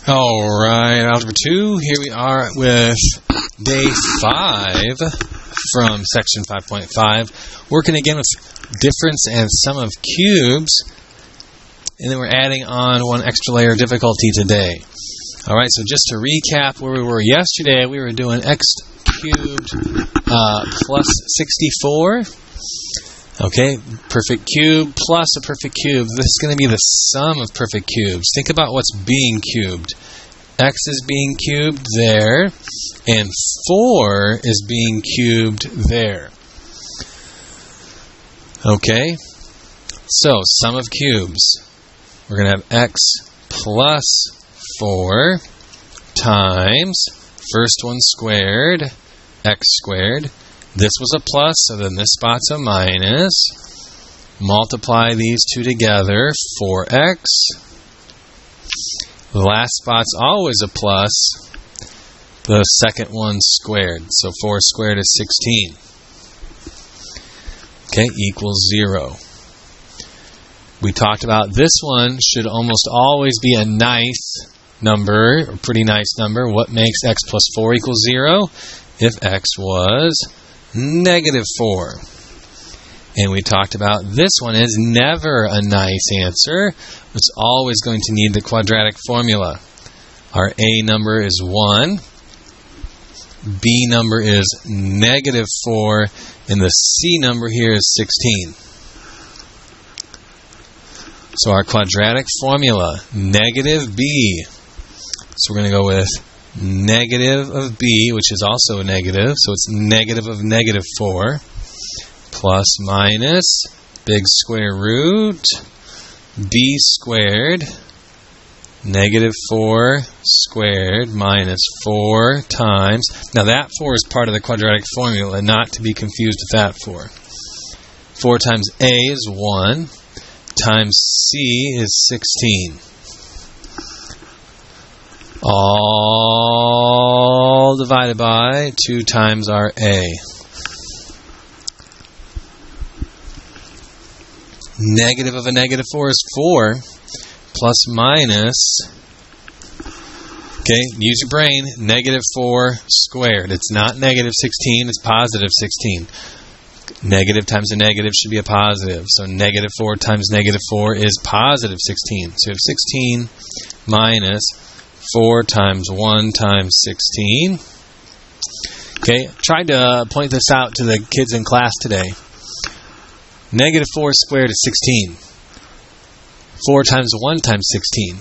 Alright, Algebra 2, here we are with day 5 from section 5.5, working again with difference and sum of cubes, and then we're adding on one extra layer of difficulty today. Alright, so just to recap where we were yesterday, we were doing x cubed plus 64. Okay, perfect cube plus a perfect cube. This is going to be the sum of perfect cubes. Think about what's being cubed. X is being cubed there, and 4 is being cubed there. Okay, so sum of cubes. We're going to have x plus 4 times first one squared, x squared. This was a plus, so then this spot's a minus. Multiply these two together, 4x. The last spot's always a plus. The second one squared, so 4 squared is 16. Okay, equals 0. We talked about this one should almost always be a nice number, a pretty nice number. What makes x plus 4 equal 0? If x was negative 4. And we talked about this one is never a nice answer. It's always going to need the quadratic formula. Our A number is 1. B number is negative 4. And the C number here is 16. So our quadratic formula, negative B. So we're going to go with negative of b, which is also a negative, so it's negative of negative 4, plus minus big square root b squared, negative 4 squared minus 4 times. Now that 4 is part of the quadratic formula, not to be confused with that 4. 4 times a is 1, times c is 16. All divided by 2 times our A. Negative of a negative 4 is 4, plus minus, okay, use your brain, negative 4 squared. It's not negative 16, it's positive 16. Negative times a negative should be a positive. So negative 4 times negative 4 is positive 16. So we have 16 minus 4 times 1 times 16. Okay, tried to point this out to the kids in class today. Negative 4 squared is 16. 4 times 1 times 16.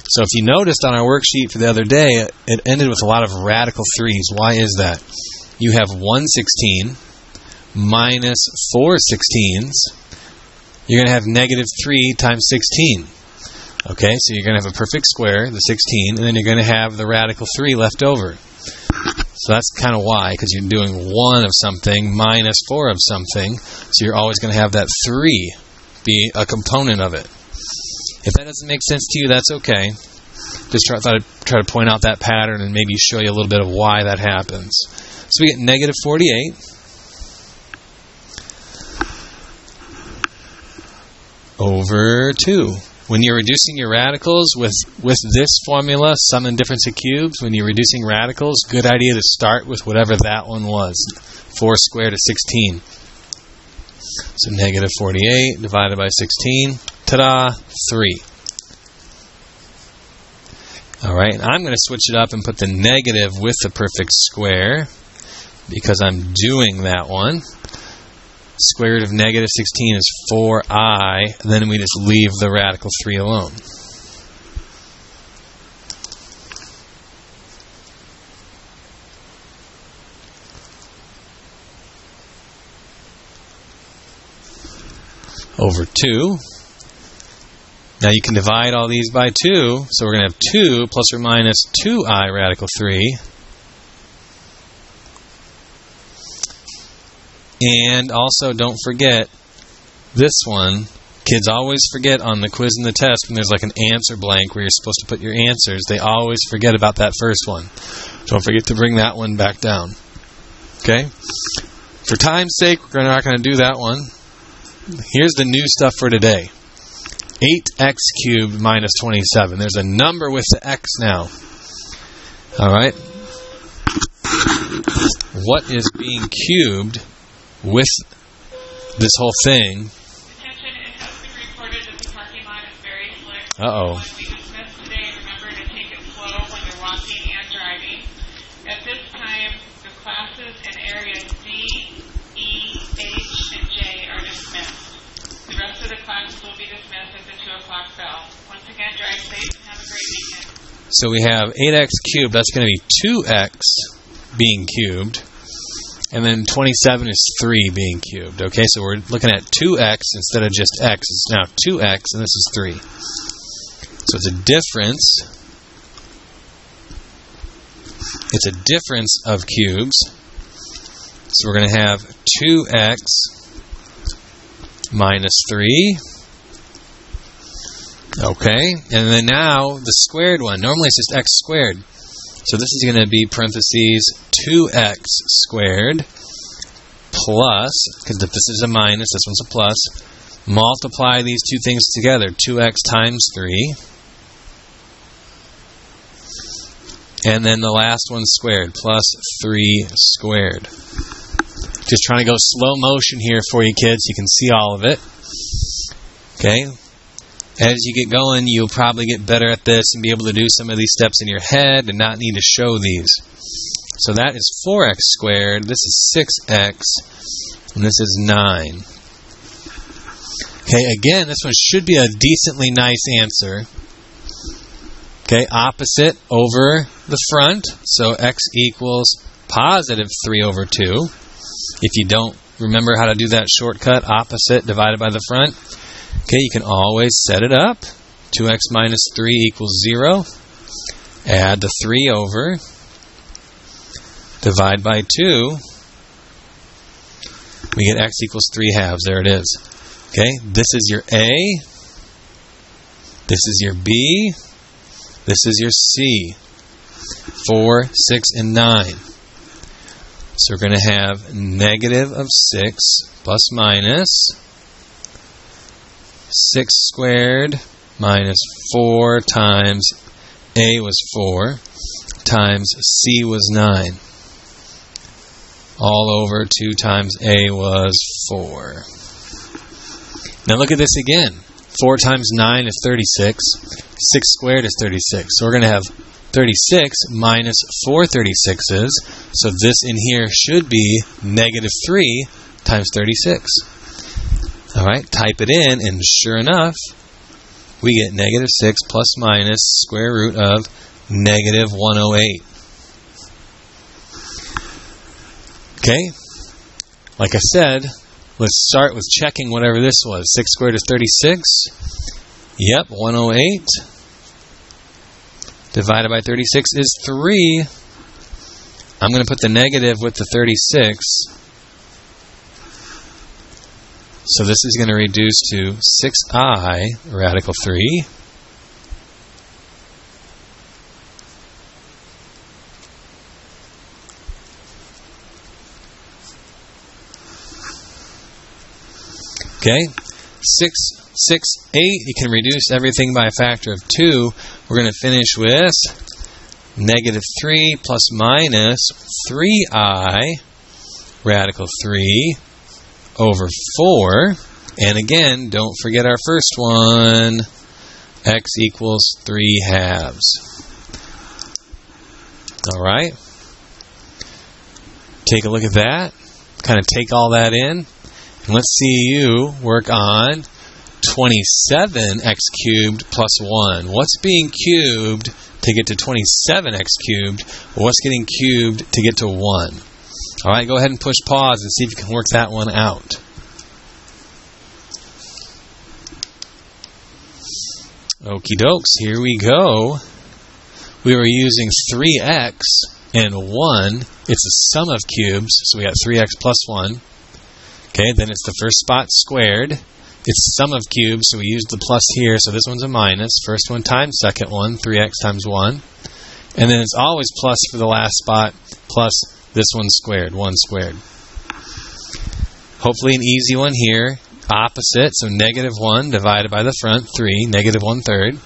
So if you noticed on our worksheet for the other day, it ended with a lot of radical 3's. Why is that? You have 1 16 minus 4 16's. You're going to have negative 3 times 16. Okay, so you're going to have a perfect square, the 16, and then you're going to have the radical 3 left over. So that's kind of why, because you're doing 1 of something minus 4 of something, so you're always going to have that 3 be a component of it. If that doesn't make sense to you, that's okay. Just thought I'd try to point out that pattern and maybe show you a little bit of why that happens. So we get negative 48. Over 2. When you're reducing your radicals with this formula, sum and difference of cubes, when you're reducing radicals, good idea to start with whatever that one was. 4 squared is 16. So negative 48 divided by 16, ta-da, 3. Alright, and I'm going to switch it up and put the negative with the perfect square, because I'm doing that one. Square root of negative 16 is 4i, and then we just leave the radical 3 alone. Over 2. Now you can divide all these by 2, so we're going to have 2 plus or minus 2i radical 3. And also, don't forget this one. Kids always forget on the quiz and the test when there's like an answer blank where you're supposed to put your answers. They always forget about that first one. Don't forget to bring that one back down. Okay? For time's sake, we're not going to do that one. Here's the new stuff for today. 8x cubed minus 27. There's a number with the x now. All right. What is being cubed with this whole thing? Attention, it has been reported that the parking lot is very slick. Uh-oh. When we dismissed today, remember to take it slow when you're walking and driving. At this time, the classes in areas D, E, H, and J are dismissed. The rest of the classes will be dismissed at the 2 o'clock bell. Once again, drive safe and have a great weekend. So we have 8x cubed. That's going to be 2x being cubed. And then 27 is 3 being cubed. Okay, so we're looking at 2x instead of just x. It's now 2x, and this is 3. So it's a difference. It's a difference of cubes. So we're going to have 2x minus 3. Okay, and then now the squared one. Normally it's just x squared. So this is going to be parentheses 2x squared plus, because this is a minus, this one's a plus, multiply these two things together, 2x times 3. And then the last one squared, plus 3 squared. Just trying to go slow motion here for you kids. You can see all of it. Okay. As you get going, you'll probably get better at this and be able to do some of these steps in your head and not need to show these. So that is 4x squared. This is 6x. And this is 9. Okay, again, this one should be a decently nice answer. Okay, opposite over the front. So x equals positive 3 over 2. If you don't remember how to do that shortcut, opposite divided by the front. Okay, you can always set it up. 2x minus 3 equals 0. Add the 3 over. Divide by 2. We get x equals 3 halves. There it is. Okay, this is your A. This is your B. This is your C. 4, 6, and 9. So we're going to have negative of 6 plus minus 6 squared minus 4 times A was 4 times C was 9. All over 2 times A was 4. Now look at this again. 4 times 9 is 36. 6 squared is 36. So we're going to have 36 minus 4 36s. So this in here should be negative 3 times 36. Alright, type it in, and sure enough, we get negative 6 plus minus square root of negative 108. Okay, like I said, let's start with checking whatever this was. 6 squared is 36. Yep, 108. Divided by 36 is 3. I'm going to put the negative with the 36. So this is going to reduce to 6i radical 3. Okay, 6, 8, you can reduce everything by a factor of 2. We're going to finish with negative 3 plus minus 3i radical 3 over 4. And again, don't forget our first one. X equals 3 halves. Alright. Take a look at that. Kind of take all that in. And let's see you work on 27x cubed plus 1. What's being cubed to get to 27x cubed? What's getting cubed to get to 1? Alright, go ahead and push pause and see if you can work that one out. Okie dokes, here we go. We were using 3x and 1. It's a sum of cubes, so we got 3x plus 1. Okay, then it's the first spot squared. It's sum of cubes, so we use the plus here, so this one's a minus. First one times second one, 3x times 1. And then it's always plus for the last spot, plus this one squared, 1 squared. Hopefully an easy one here. opposite, so negative 1 divided by the front, 3, negative 1/3.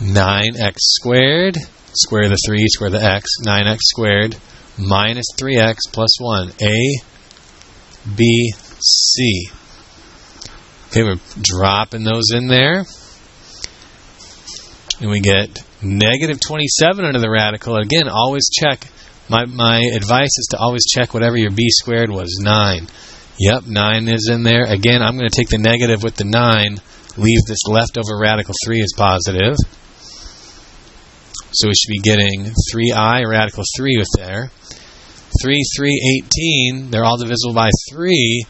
9x squared, square the 3, square the x, 9x squared minus 3x plus 1, A, B, C. Okay, we're dropping those in there. And we get negative 27 under the radical. Again, always check. My advice is to always check whatever your b squared was, 9. Yep, 9 is in there. Again, I'm going to take the negative with the 9, leave this leftover radical 3 as positive. So we should be getting 3i radical 3 with there. 3, 3, 18, they're all divisible by 3.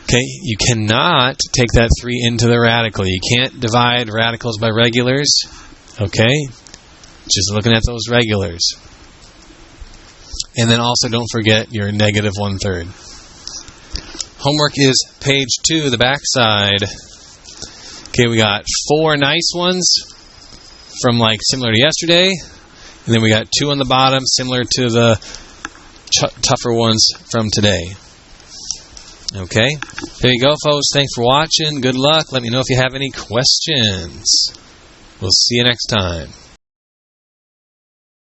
Okay, you cannot take that 3 into the radical. You can't divide radicals by regulars. Okay, just looking at those regulars. And then also don't forget your negative 1/3. Homework is page 2, the back side. Okay, we got 4 nice ones from like similar to yesterday. And then we got 2 on the bottom, similar to the tougher ones from today. Okay, there you go, folks. Thanks for watching. Good luck. Let me know if you have any questions. We'll see you next time.